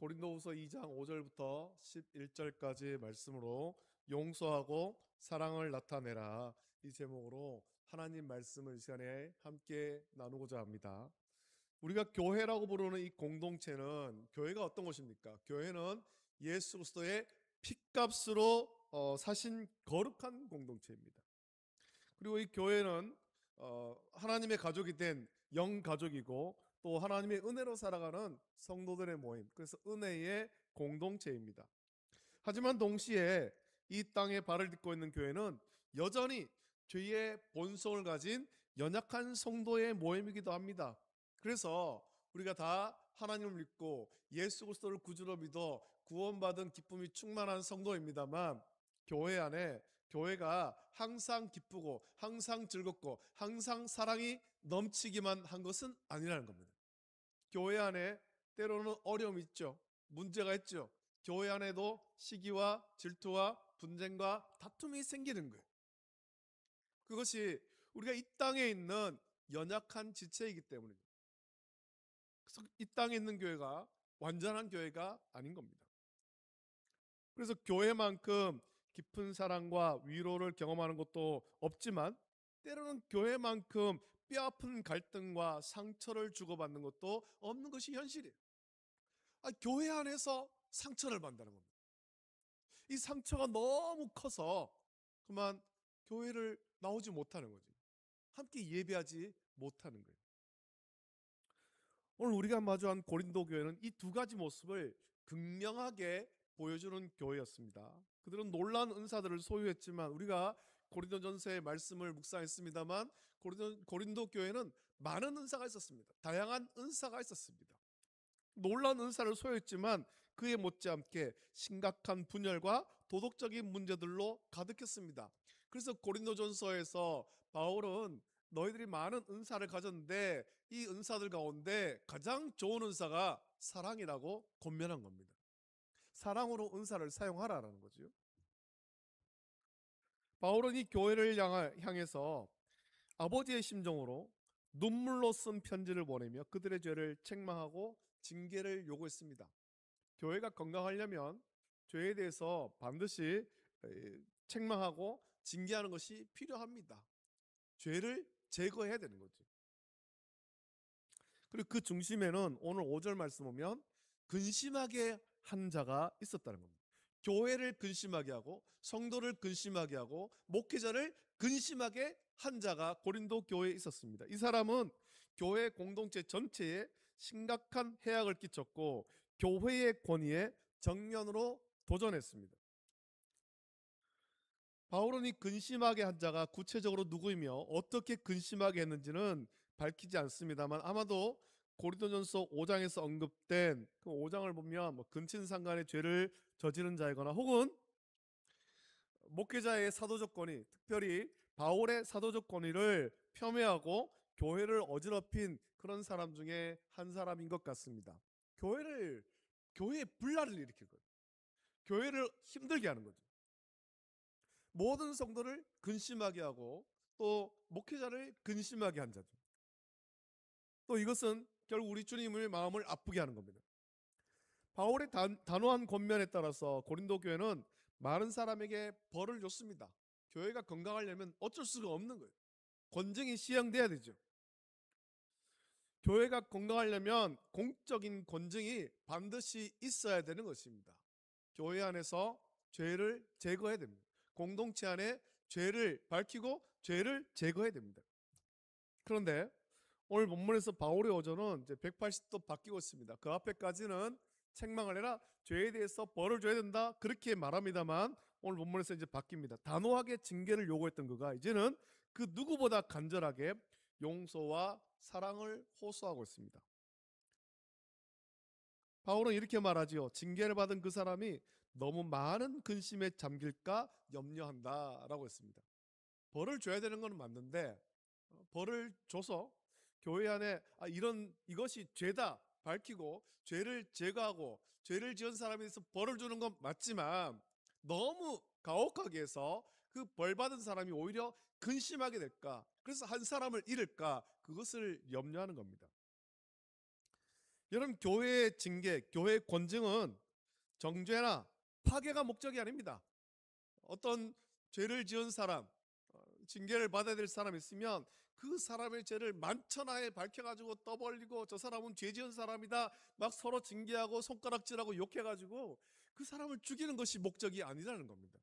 고린도후서 2장 5절부터 11절까지 말씀으로 용서하고 사랑을 나타내라, 이 제목으로 하나님 말씀을 이 시간에 함께 나누고자 합니다. 우리가 교회라고 부르는 이 공동체는, 교회가 어떤 것입니까? 교회는 예수 그리스도의 핏값으로 사신 거룩한 공동체입니다. 그리고 이 교회는 하나님의 가족이 된 영가족이고, 또 하나님의 은혜로 살아가는 성도들의 모임, 그래서 은혜의 공동체입니다. 하지만 동시에 이 땅에 발을 딛고 있는 교회는 여전히 죄의 본성을 가진 연약한 성도의 모임이기도 합니다. 그래서 우리가 다 하나님을 믿고 예수 그리스도를 구주로 믿어 구원받은 기쁨이 충만한 성도입니다만, 교회 안에 교회가 항상 기쁘고 항상 즐겁고 항상 사랑이 넘치기만 한 것은 아니라는 겁니다. 교회 안에 때로는 어려움이 있죠. 문제가 있죠. 교회 안에도 시기와 질투와 분쟁과 다툼이 생기는 거예요. 그것이 우리가 이 땅에 있는 연약한 지체이기 때문입니다. 그래서 이 땅에 있는 교회가 완전한 교회가 아닌 겁니다. 그래서 교회만큼 깊은 사랑과 위로를 경험하는 것도 없지만, 때로는 교회만큼 뼈아픈 갈등과 상처를 주고받는 것도 없는 것이 현실이에요. 교회 안에서 상처를 받는다는 겁니다. 이 상처가 너무 커서 그만 교회를 나오지 못하는 거지. 함께 예배하지 못하는 거예요. 오늘 우리가 마주한 고린도 교회는 이 두 가지 모습을 극명하게 보여주는 교회였습니다. 그들은 놀라운 은사들을 소유했지만, 우리가 고린도전서의 말씀을 묵상했습니다만, 고린도 교회는 많은 은사가 있었습니다. 다양한 은사가 있었습니다. 놀라운 은사를 소유했지만 그에 못지않게 심각한 분열과 도덕적인 문제들로 가득했습니다. 그래서 고린도전서에서 바울은 너희들이 많은 은사를 가졌는데 이 은사들 가운데 가장 좋은 은사가 사랑이라고 권면한 겁니다. 사랑으로 은사를 사용하라는 거죠. 바울은 이 교회를 향해서 아버지의 심정으로 눈물로 쓴 편지를 보내며 그들의 죄를 책망하고 징계를 요구했습니다. 교회가 건강하려면 죄에 대해서 반드시 책망하고 징계하는 것이 필요합니다. 죄를 제거해야 되는 거죠. 그리고 그 중심에는 오늘 5절 말씀 보면 근심하게 한 자가 있었다는 겁니다. 교회를 근심하게 하고 성도를 근심하게 하고 목회자를 근심하게 한 자가 고린도 교회에 있었습니다. 이 사람은 교회 공동체 전체에 심각한 해악을 끼쳤고 교회의 권위에 정면으로 도전했습니다. 바울은 이 근심하게 한 자가 구체적으로 누구이며 어떻게 근심하게 했는지는 밝히지 않습니다만, 아마도 고린도전서 5장에서 언급된 그 5장을 보면 근친상간의 죄를 저지른 자이거나, 혹은 목회자의 사도적 권위, 특별히 바울의 사도적 권위를 폄훼하고 교회를 어지럽힌 그런 사람 중에 한 사람인 것 같습니다. 교회에 분란을 일으킨 거예요. 교회를 힘들게 하는 거죠. 모든 성도를 근심하게 하고 또 목회자를 근심하게 한 자죠. 또 이것은 결국 우리 주님의 마음을 아프게 하는 겁니다. 바울의 단호한 권면에 따라서 고린도 교회는 많은 사람에게 벌을 줬습니다. 교회가 건강하려면 어쩔 수가 없는 거예요. 권증이 시행돼야 되죠. 교회가 건강하려면 공적인 권증이 반드시 있어야 되는 것입니다. 교회 안에서 죄를 제거해야 됩니다. 공동체 안에 죄를 밝히고 죄를 제거해야 됩니다. 그런데 오늘 본문에서 바울의 어조는 이제 180도 바뀌고 있습니다. 그 앞에까지는 책망을 해라, 죄에 대해서 벌을 줘야 된다, 그렇게 말합니다만, 오늘 본문에서 이제 바뀝니다. 단호하게 징계를 요구했던 그가 이제는 그 누구보다 간절하게 용서와 사랑을 호소하고 있습니다. 바울은 이렇게 말하지요. 징계를 받은 그 사람이 너무 많은 근심에 잠길까 염려한다라고 했습니다. 벌을 줘야 되는 건 맞는데, 벌을 줘서 교회 안에 이것이 죄다 밝히고 죄를 제거하고 죄를 지은 사람에 대해서 벌을 주는 건 맞지만, 너무 가혹하게 해서 그 벌 받은 사람이 오히려 근심하게 될까, 그래서 한 사람을 잃을까, 그것을 염려하는 겁니다. 여러분, 교회의 징계, 교회의 권징은 정죄나 파괴가 목적이 아닙니다. 어떤 죄를 지은 사람, 징계를 받아야 될 사람이 있으면 그 사람의 죄를 만천하에 밝혀가지고 떠벌리고 저 사람은 죄 지은 사람이다 막 서로 징계하고 손가락질하고 욕해가지고 그 사람을 죽이는 것이 목적이 아니라는 겁니다.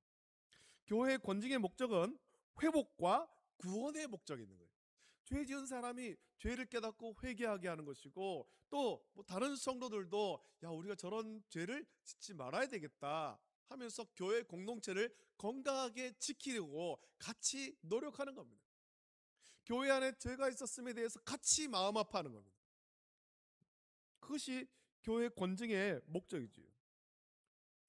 교회의 권징의 목적은 회복과 구원의 목적이 있는 거예요. 죄 지은 사람이 죄를 깨닫고 회개하게 하는 것이고, 또 뭐 다른 성도들도 야, 우리가 저런 죄를 짓지 말아야 되겠다 하면서 교회 공동체를 건강하게 지키려고 같이 노력하는 겁니다. 교회 안에 죄가 있었음에 대해서 같이 마음 아파하는 겁니다. 그것이 교회 권징의 목적이지요.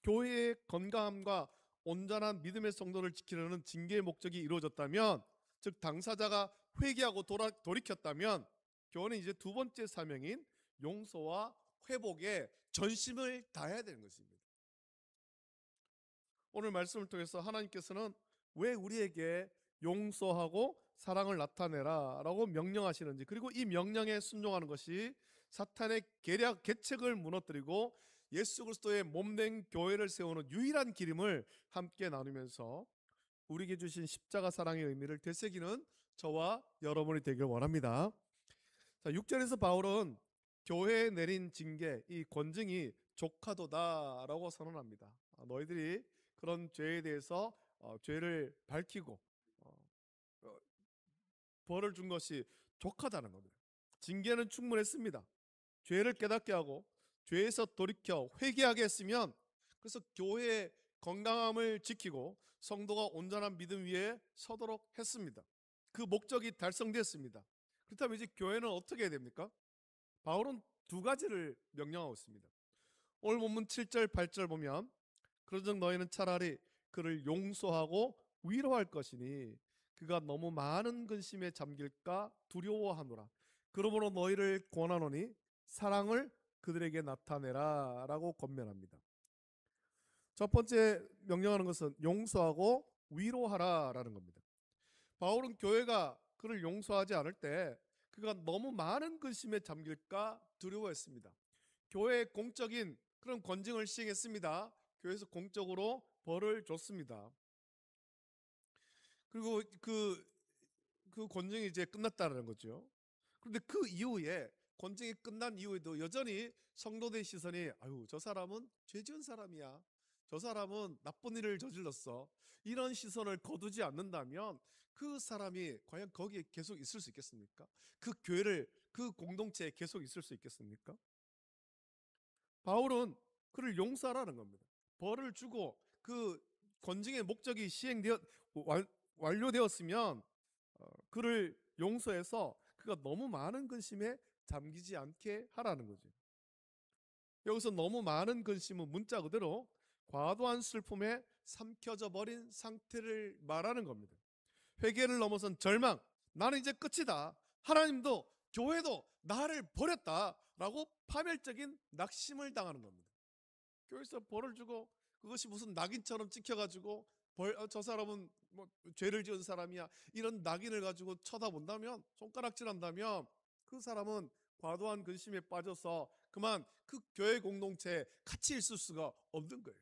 교회의 건강함과 온전한 믿음의 성도를 지키려는 징계의 목적이 이루어졌다면, 즉 당사자가 회개하고 돌이켰다면, 교회는 이제 두 번째 사명인 용서와 회복에 전심을 다해야 되는 것입니다. 오늘 말씀을 통해서 하나님께서는 왜 우리에게 용서하고 사랑을 나타내라 라고 명령하시는지, 그리고 이 명령에 순종하는 것이 사탄의 계책을 무너뜨리고 예수 그리스도의 몸된 교회를 세우는 유일한 길임을 함께 나누면서 우리에게 주신 십자가 사랑의 의미를 되새기는 저와 여러분이 되길 원합니다. 자, 6절에서 바울은 교회에 내린 징계, 이 권징이 족하도다라고 선언합니다. 너희들이 그런 죄에 대해서 죄를 밝히고 어, 벌을 준 것이 족하다는 겁니다. 징계는 충분했습니다. 죄를 깨닫게 하고 죄에서 돌이켜 회개하게 했으면, 그래서 교회의 건강함을 지키고 성도가 온전한 믿음 위에 서도록 했습니다. 그 목적이 달성됐습니다. 그렇다면 이제 교회는 어떻게 해야 됩니까? 바울은 두 가지를 명령하고 있습니다. 오늘 본문 7절 8절 보면, 그러즉 너희는 차라리 그를 용서하고 위로할 것이니 그가 너무 많은 근심에 잠길까 두려워하노라. 그러므로 너희를 권하노니 사랑을 그들에게 나타내라 라고 권면합니다. 첫 번째 명령하는 것은 용서하고 위로하라 라는 겁니다. 바울은 교회가 그를 용서하지 않을 때 그가 너무 많은 근심에 잠길까 두려워했습니다. 교회의 공적인 그런 권징을 시행했습니다. 교회에서 공적으로 벌을 줬습니다. 그리고 그 권징이 이제 끝났다는 거죠. 그런데 그 이후에, 권징이 끝난 이후에도 여전히 성도들의 시선이 아유, 저 사람은 죄 지은 사람이야, 저 사람은 나쁜 일을 저질렀어, 이런 시선을 거두지 않는다면 그 사람이 과연 거기에 계속 있을 수 있겠습니까? 그 교회를, 그 공동체에 계속 있을 수 있겠습니까? 바울은 그를 용서하라는 겁니다. 벌을 주고 그 권징의 목적이 완료되었으면 그를 용서해서 그가 너무 많은 근심에 잠기지 않게 하라는 거죠. 여기서 너무 많은 근심은 문자 그대로 과도한 슬픔에 삼켜져 버린 상태를 말하는 겁니다. 회개를 넘어선 절망, 나는 이제 끝이다, 하나님도 교회도 나를 버렸다라고 파멸적인 낙심을 당하는 겁니다. 교회에서 벌을 주고 그것이 무슨 낙인처럼 찍혀가지고 저 사람은 뭐 죄를 지은 사람이야, 이런 낙인을 가지고 쳐다본다면, 손가락질한다면 그 사람은 과도한 근심에 빠져서 그만 그 교회 공동체에 같이 있을 수가 없는 거예요.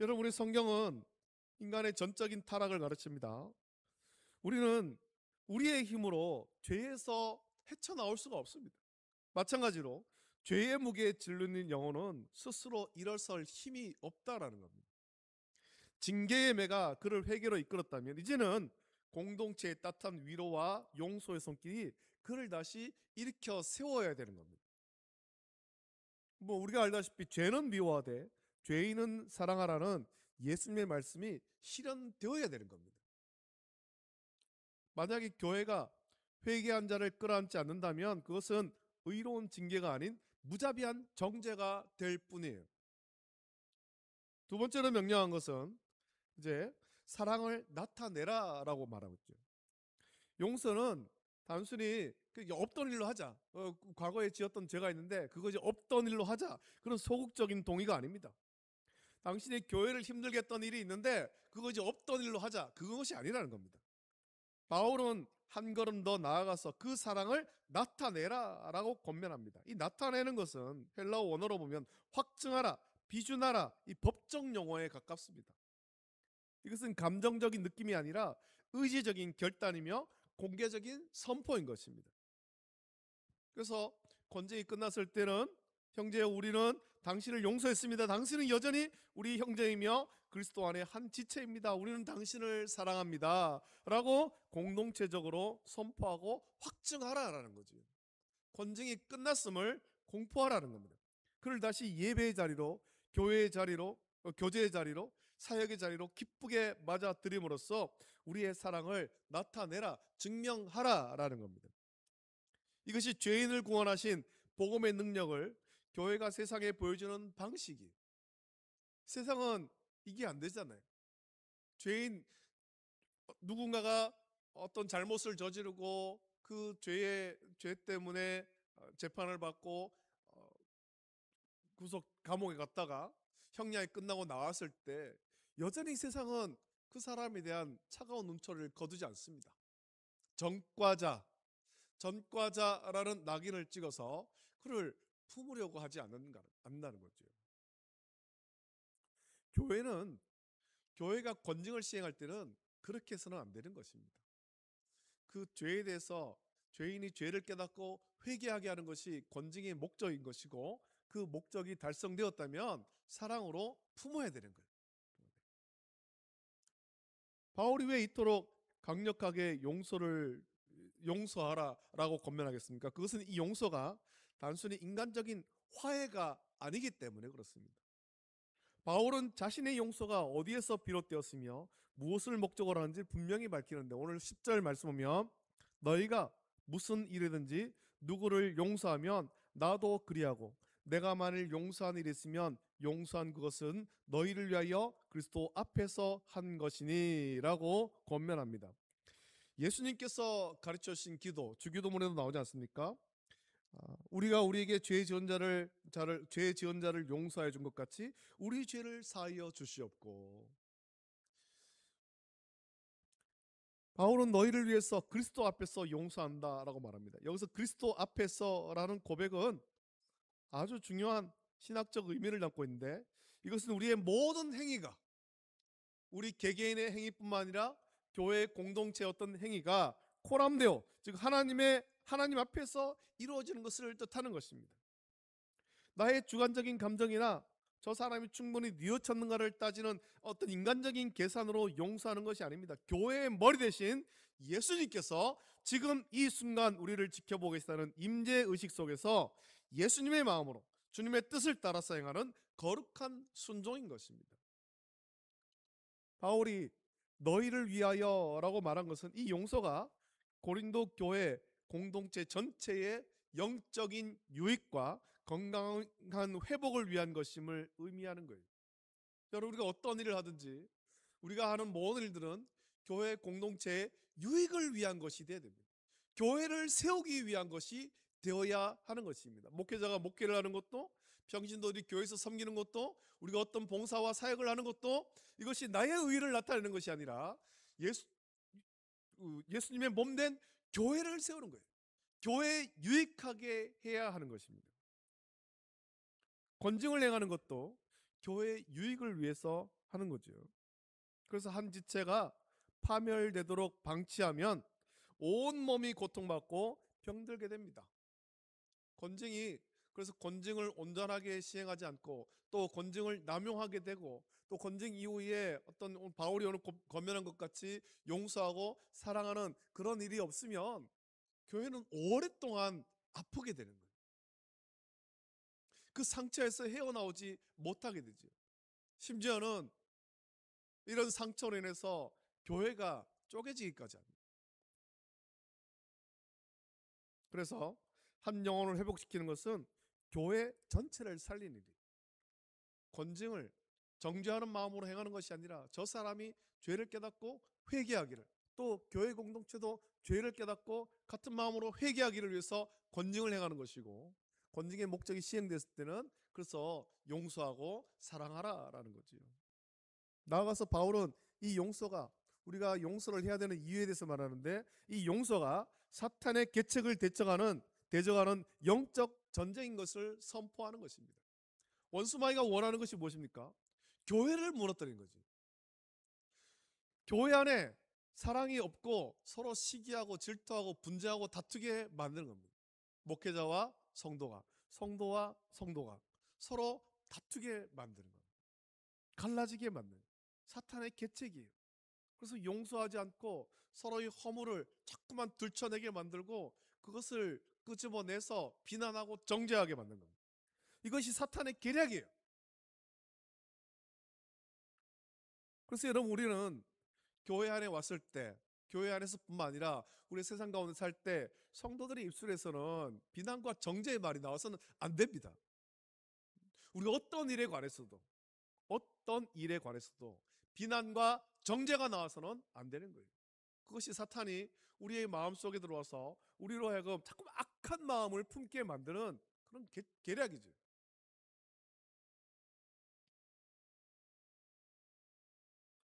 여러분, 우리 성경은 인간의 전적인 타락을 가르칩니다. 우리는 우리의 힘으로 죄에서 헤쳐나올 수가 없습니다. 마찬가지로 죄의 무게에 질리는 영혼은 스스로 일어설 힘이 없다라는 겁니다. 징계의 매가 그를 회개로 이끌었다면 이제는 공동체의 따뜻한 위로와 용서의 손길이 그를 다시 일으켜 세워야 되는 겁니다. 뭐 우리가 알다시피 죄는 미워하되 죄인은 사랑하라는 예수님의 말씀이 실현되어야 되는 겁니다. 만약에 교회가 회개한 자를 끌어안지 않는다면 그것은 의로운 징계가 아닌 무자비한 정죄가 될 뿐이에요. 두 번째로 명령한 것은 이제 사랑을 나타내라라고 말하고 있죠. 용서는 단순히 없던 일로 하자, 과거에 지었던 죄가 있는데 그거 이제 없던 일로 하자, 그런 소극적인 동의가 아닙니다. 당신이 교회를 힘들게 했던 일이 있는데 그거 이제 없던 일로 하자, 그것이 아니라는 겁니다. 바울은 한 걸음 더 나아가서 그 사랑을 나타내라라고 권면합니다. 이 나타내는 것은 헬라어 원어로 보면 확증하라, 비준하라, 이 법적 용어에 가깝습니다. 이것은 감정적인 느낌이 아니라 의지적인 결단이며 공개적인 선포인 것입니다. 그래서 권쟁이 끝났을 때는 형제여 우리는 당신을 용서했습니다. 당신은 여전히 우리 형제이며 그리스도 안에 한 지체입니다. 우리는 당신을 사랑합니다. 라고 공동체적으로 선포하고 확증하라라는 거죠. 권쟁이 끝났음을 공포하라는 겁니다. 그를 다시 예배의 자리로, 교회의 자리로, 교제의 자리로, 사역의 자리로 기쁘게 맞아들임으로써 우리의 사랑을 나타내라, 증명하라라는 겁니다. 이것이 죄인을 구원하신 복음의 능력을 교회가 세상에 보여주는 방식이. 세상은 이게 안 되잖아요. 죄인 누군가가 어떤 잘못을 저지르고 그 죄 때문에 재판을 받고 구속 감옥에 갔다가 형량이 끝나고 나왔을 때 여전히 세상은 그 사람에 대한 차가운 눈초리를 거두지 않습니다. 전과자라는 낙인을 찍어서 그를 품으려고 하지 않는다는 거죠. 교회가 권징을 시행할 때는 그렇게 해서는 안 되는 것입니다. 그 죄에 대해서 죄인이 죄를 깨닫고 회개하게 하는 것이 권징의 목적인 것이고 그 목적이 달성되었다면 사랑으로 품어야 되는 거예요. 바울이 왜 이토록 강력하게 용서하라라고 권면하겠습니까? 그것은 이 용서가 단순히 인간적인 화해가 아니기 때문에 그렇습니다. 바울은 자신의 용서가 어디에서 비롯되었으며 무엇을 목적으로 하는지 분명히 밝히는데 오늘 10절 말씀 보면 너희가 무슨 일이든지 누구를 용서하면 나도 그리하고 내가 만일 용서한 일이 있으면 용서한 그것은 너희를 위하여 그리스도 앞에서 한 것이니 라고 권면합니다. 예수님께서 가르쳐 주신 기도, 주기도문에도 나오지 않습니까? 우리가 우리에게 죄 지은 자를 용서해 준 것 같이 우리 죄를 사하여 주시옵고. 바울은 너희를 위해서 그리스도 앞에서 용서한다라고 말합니다. 여기서 그리스도 앞에서라는 고백은 아주 중요한 신학적 의미를 담고 있는데 이것은 우리의 모든 행위가 우리 개개인의 행위뿐만 아니라 교회 공동체의 어떤 행위가 코람데오, 즉 하나님 앞에서 이루어지는 것을 뜻하는 것입니다. 나의 주관적인 감정이나 저 사람이 충분히 뉘어쳤는가를 따지는 어떤 인간적인 계산으로 용서하는 것이 아닙니다. 교회의 머리 대신 예수님께서 지금 이 순간 우리를 지켜보고 계시다는 임재의식 속에서 예수님의 마음으로 주님의 뜻을 따라서 행하는 거룩한 순종인 것입니다. 바울이 너희를 위하여라고 말한 것은 이 용서가 고린도 교회 공동체 전체의 영적인 유익과 건강한 회복을 위한 것임을 의미하는 거예요. 여러분, 우리가 어떤 일을 하든지 우리가 하는 모든 일들은 교회 공동체의 유익을 위한 것이 되어야 됩니다. 교회를 세우기 위한 것이 되어야 하는 것입니다. 목회자가 목회를 하는 것도, 평신도들이 교회에서 섬기는 것도, 우리가 어떤 봉사와 사역을 하는 것도 이것이 나의 의의를 나타내는 것이 아니라 예수님의 몸된 교회를 세우는 거예요. 교회에 유익하게 해야 하는 것입니다. 권징을 행하는 것도 교회의 유익을 위해서 하는 거죠. 그래서 한 지체가 파멸되도록 방치하면 온 몸이 고통받고 병들게 됩니다. 그래서 권징을 온전하게 시행하지 않고 또 권징을 남용하게 되고 또 권징 이후에 어떤 바울이 오늘 권면한 것 같이 용서하고 사랑하는 그런 일이 없으면 교회는 오랫동안 아프게 되는 거예요. 그 상처에서 헤어나오지 못하게 되죠. 심지어는 이런 상처로 인해서 교회가 쪼개지기까지 합니다. 그래서 한 영혼을 회복시키는 것은 교회 전체를 살리는 일이에요. 권징을 정죄하는 마음으로 행하는 것이 아니라 저 사람이 죄를 깨닫고 회개하기를, 또 교회 공동체도 죄를 깨닫고 같은 마음으로 회개하기를 위해서 권징을 행하는 것이고, 권징의 목적이 시행됐을 때는 그래서 용서하고 사랑하라라는 거지요. 나아가서 바울은 이 용서가 우리가 용서를 해야 되는 이유에 대해서 말하는데, 이 용서가 사탄의 계책을 대적하는 영적 전쟁인 것을 선포하는 것입니다. 원수마귀가 원하는 것이 무엇입니까? 교회를 무너뜨리는 거지. 교회 안에 사랑이 없고 서로 시기하고 질투하고 분쟁하고 다투게 만드는 겁니다. 목회자와 성도가 서로 다투게 만드는 겁니다. 갈라지게 만드는 사탄의 계책이에요. 그래서 용서하지 않고 서로의 허물을 자꾸만 들춰내게 만들고 그것을 끄집어내서 비난하고 정죄하게 만드는 겁니다. 이것이 사탄의 계략이에요. 그래서 여러분, 우리는 교회 안에 왔을 때, 교회 안에서뿐만 아니라 우리 세상 가운데 살 때 성도들의 입술에서는 비난과 정죄의 말이 나와서는 안 됩니다. 우리가 어떤 일에 관해서도 비난과 정죄가 나와서는 안 되는 거예요. 그것이 사탄이 우리의 마음속에 들어와서 우리로 하여금 자꾸 악한 마음을 품게 만드는 그런 계략이죠.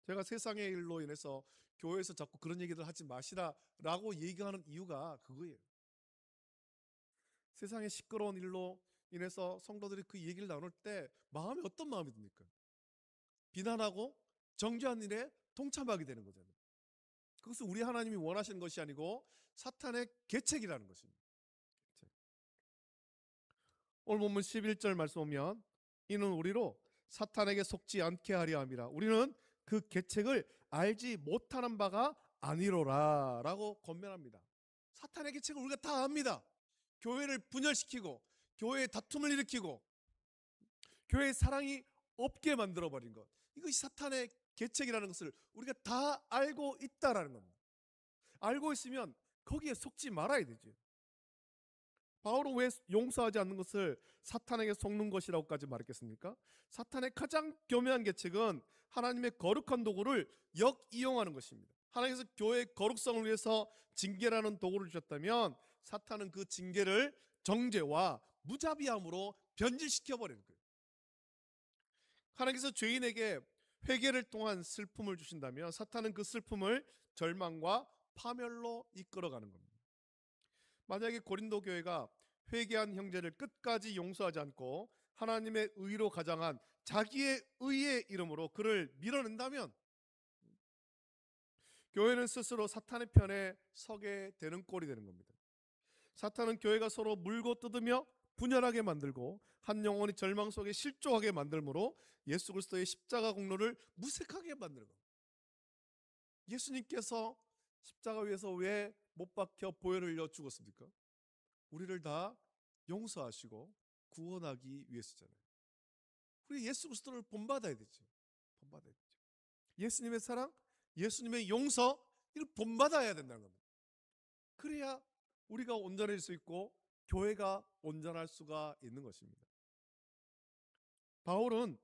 제가 세상의 일로 인해서 교회에서 자꾸 그런 얘기들 하지 마시라라고 얘기하는 이유가 그거예요. 세상의 시끄러운 일로 인해서 성도들이 그 얘기를 나눌 때 마음이 어떤 마음이 듭니까? 비난하고 정죄한 일에 동참하게 되는 거잖아요. 그것은 우리 하나님이 원하시는 것이 아니고 사탄의 계책이라는 것입니다. 오늘 본문 11절 말씀 보면, 이는 우리로 사탄에게 속지 않게 하려 함이라. 우리는 그 계책을 알지 못하는 바가 아니로라 라고 권면합니다. 사탄의 계책을 우리가 다 압니다. 교회를 분열시키고 교회의 다툼을 일으키고 교회의 사랑이 없게 만들어버린 것, 이것이 사탄의 계책이라는 것을 우리가 다 알고 있다라는 겁니다. 알고 있으면 거기에 속지 말아야 되죠. 바울은 왜 용서하지 않는 것을 사탄에게 속는 것이라고까지 말했겠습니까? 사탄의 가장 교묘한 계책은 하나님의 거룩한 도구를 역이용하는 것입니다. 하나님께서 교회의 거룩성을 위해서 징계라는 도구를 주셨다면 사탄은 그 징계를 정죄와 무자비함으로 변질시켜버리는 거예요. 하나님께서 죄인에게 회개를 통한 슬픔을 주신다면 사탄은 그 슬픔을 절망과 파멸로 이끌어가는 겁니다. 만약에 고린도 교회가 회개한 형제를 끝까지 용서하지 않고 하나님의 의로 가장한 자기의 의의 이름으로 그를 밀어낸다면 교회는 스스로 사탄의 편에 서게 되는 꼴이 되는 겁니다. 사탄은 교회가 서로 물고 뜯으며 분열하게 만들고 한 영혼이 절망 속에 실족하게 만들므로 예수 그리스도의 십자가 공로를 무색하게 만드는 겁니다. 예수님께서 십자가 위에서 왜 못 박혀 보혈을 흘려 죽었습니까? 우리를 다 용서하시고 구원하기 위해서잖아요. 우리 예수 그리스도를 본받아야 되죠. 본받아야 되죠. 예수님의 사랑, 예수님의 용서, 이걸 본받아야 된다는 겁니다. 그래야 우리가 온전해질 수 있고 교회가 온전할 수가 있는 것입니다. 바울은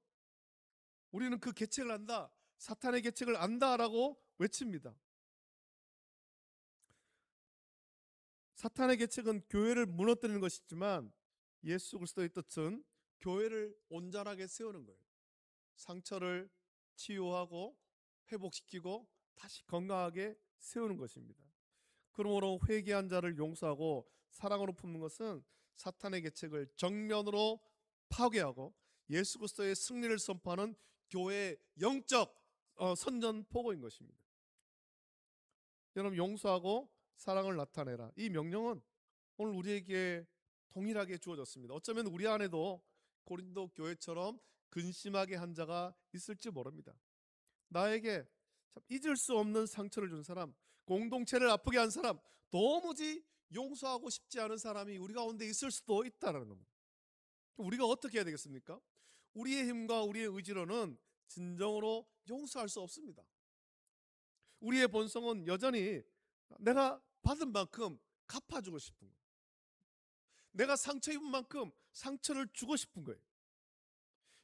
우리는 그 계책을 안다, 사탄의 계책을 안다라고 외칩니다. 사탄의 계책은 교회를 무너뜨리는 것이지만 예수 그리스도의 뜻은 교회를 온전하게 세우는 거예요. 상처를 치유하고 회복시키고 다시 건강하게 세우는 것입니다. 그러므로 회개한 자를 용서하고 사랑으로 품는 것은 사탄의 계책을 정면으로 파괴하고 예수 그리스도의 승리를 선포하는 교회의 영적 선전포고인 것입니다. 여러분, 용서하고 사랑을 나타내라, 이 명령은 오늘 우리에게 동일하게 주어졌습니다. 어쩌면 우리 안에도 고린도 교회처럼 근심하게 한 자가 있을지 모릅니다. 나에게 잊을 수 없는 상처를 준 사람, 공동체를 아프게 한 사람, 도무지 용서하고 싶지 않은 사람이 우리 가운데 있을 수도 있다는 겁니다. 우리가 어떻게 해야 되겠습니까? 우리의 힘과 우리의 의지로는 진정으로 용서할 수 없습니다. 우리의 본성은 여전히 내가 받은 만큼 갚아주고 싶은 거예요. 내가 상처 입은 만큼 상처를 주고 싶은 거예요.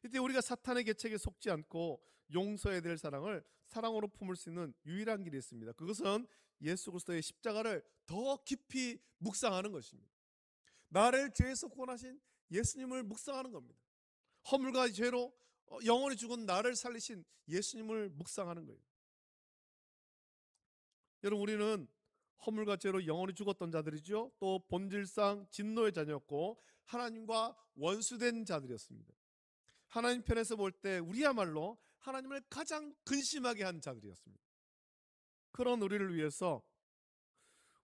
이때 우리가 사탄의 계책에 속지 않고 용서해야 될 사랑을 사랑으로 품을 수 있는 유일한 길이 있습니다. 그것은 예수 그리스도의 십자가를 더 깊이 묵상하는 것입니다. 나를 죄에서 구원하신 예수님을 묵상하는 겁니다. 허물과 죄로 영원히 죽은 나를 살리신 예수님을 묵상하는 거예요. 여러분, 우리는 허물과 죄로 영원히 죽었던 자들이죠. 또 본질상 진노의 자녀였고 하나님과 원수된 자들이었습니다. 하나님 편에서 볼 때 우리야말로 하나님을 가장 근심하게 한 자들이었습니다. 그런 우리를 위해서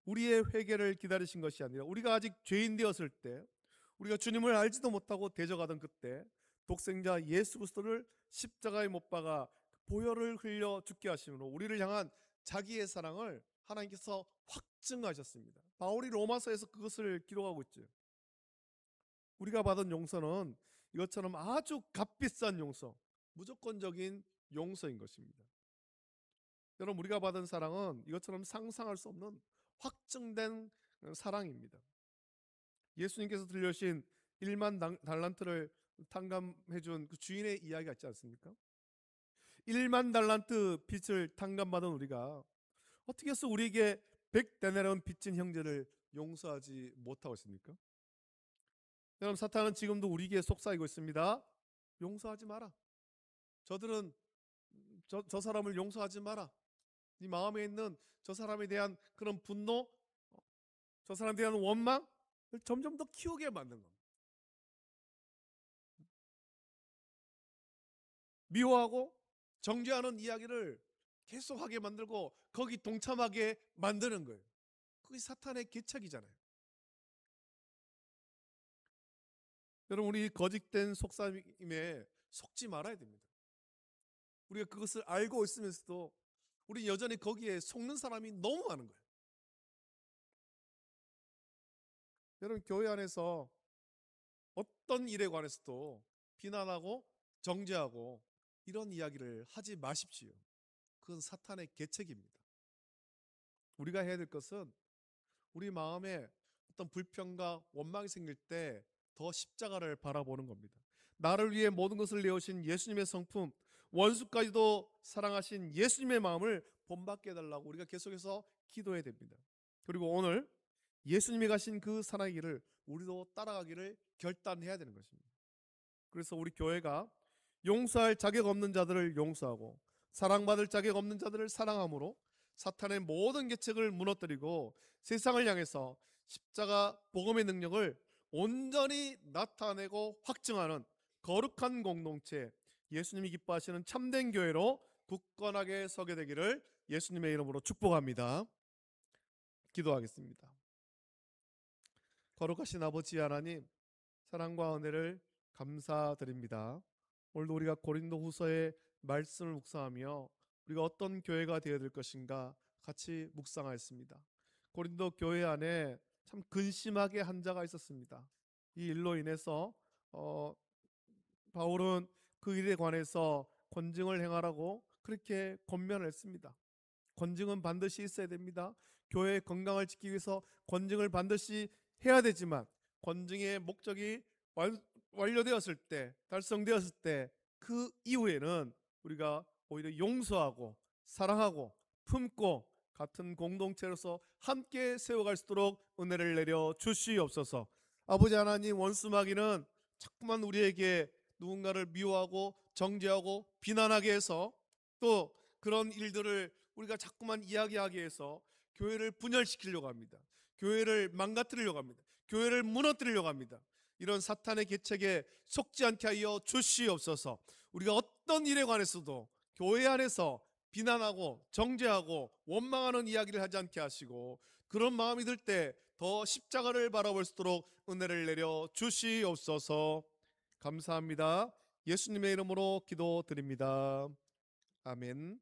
우리의 회개를 기다리신 것이 아니라 우리가 아직 죄인 되었을 때, 우리가 주님을 알지도 못하고 대적하던 그때 독생자 예수 그리스도를 십자가에 못 박아 보혈을 흘려 죽게 하심으로 우리를 향한 자기의 사랑을 하나님께서 확증하셨습니다. 바울이 로마서에서 그것을 기록하고 있죠. 우리가 받은 용서는 이것처럼 아주 값비싼 용서, 무조건적인 용서인 것입니다. 여러분, 우리가 받은 사랑은 이것처럼 상상할 수 없는 확증된 사랑입니다. 예수님께서 들려주신 1만 달란트를 탕감해 준 그 주인의 이야기 같지 않습니까? 1만 달란트 빚을 탕감받은 우리가 어떻게 해서 우리에게 100데나리온 빚진 형제를 용서하지 못하고 있습니까? 여러분, 사탄은 지금도 우리에게 속삭이고 있습니다. 용서하지 마라. 저들은 저 사람을 용서하지 마라. 네 마음에 있는 저 사람에 대한 그런 분노, 저 사람에 대한 원망을 점점 더 키우게 만든 겁니다. 미워하고 정죄하는 이야기를 계속하게 만들고 거기 동참하게 만드는 거예요. 그게 사탄의 계책이잖아요. 여러분, 우리 거짓된 속삭임에 속지 말아야 됩니다. 우리가 그것을 알고 있으면서도 우리 여전히 거기에 속는 사람이 너무 많은 거예요. 여러분, 교회 안에서 어떤 일에 관해서도 비난하고 정죄하고 이런 이야기를 하지 마십시오. 그건 사탄의 계책입니다. 우리가 해야 될 것은 우리 마음에 어떤 불평과 원망이 생길 때 더 십자가를 바라보는 겁니다. 나를 위해 모든 것을 내어신 예수님의 성품, 원수까지도 사랑하신 예수님의 마음을 본받게 해달라고 우리가 계속해서 기도해야 됩니다. 그리고 오늘 예수님이 가신 그 사랑의 길을 우리도 따라가기를 결단해야 되는 것입니다. 그래서 우리 교회가 용서할 자격 없는 자들을 용서하고 사랑받을 자격 없는 자들을 사랑함으로 사탄의 모든 계책을 무너뜨리고 세상을 향해서 십자가 복음의 능력을 온전히 나타내고 확증하는 거룩한 공동체, 예수님이 기뻐하시는 참된 교회로 굳건하게 서게 되기를 예수님의 이름으로 축복합니다. 기도하겠습니다. 거룩하신 아버지 하나님, 사랑과 은혜를 감사드립니다. 오늘도 우리가 고린도 후서의 말씀을 묵상하며 우리가 어떤 교회가 되어야 될 것인가 같이 묵상하였습니다. 고린도 교회 안에 참 근심하게 한 자가 있었습니다. 이 일로 인해서 바울은 그 일에 관해서 권증을 행하라고 그렇게 권면을 했습니다. 권증은 반드시 있어야 됩니다. 교회의 건강을 지키기 위해서 권증을 반드시 해야 되지만 권증의 목적이 완료되었을 때, 달성되었을 때 그 이후에는 우리가 오히려 용서하고 사랑하고 품고 같은 공동체로서 함께 세워갈 수 있도록 은혜를 내려 주시옵소서. 아버지 하나님, 원수마귀는 자꾸만 우리에게 누군가를 미워하고 정죄하고 비난하게 해서 또 그런 일들을 우리가 자꾸만 이야기하게 해서 교회를 분열시키려고 합니다. 교회를 망가뜨리려고 합니다. 교회를 무너뜨리려고 합니다. 이런 사탄의 계책에 속지 않게 하여 주시옵소서. 우리가 어떤 일에 관해서도 교회 안에서 비난하고 정죄하고 원망하는 이야기를 하지 않게 하시고 그런 마음이 들 때 더 십자가를 바라볼 수 있도록 은혜를 내려 주시옵소서. 감사합니다. 예수님의 이름으로 기도드립니다. 아멘.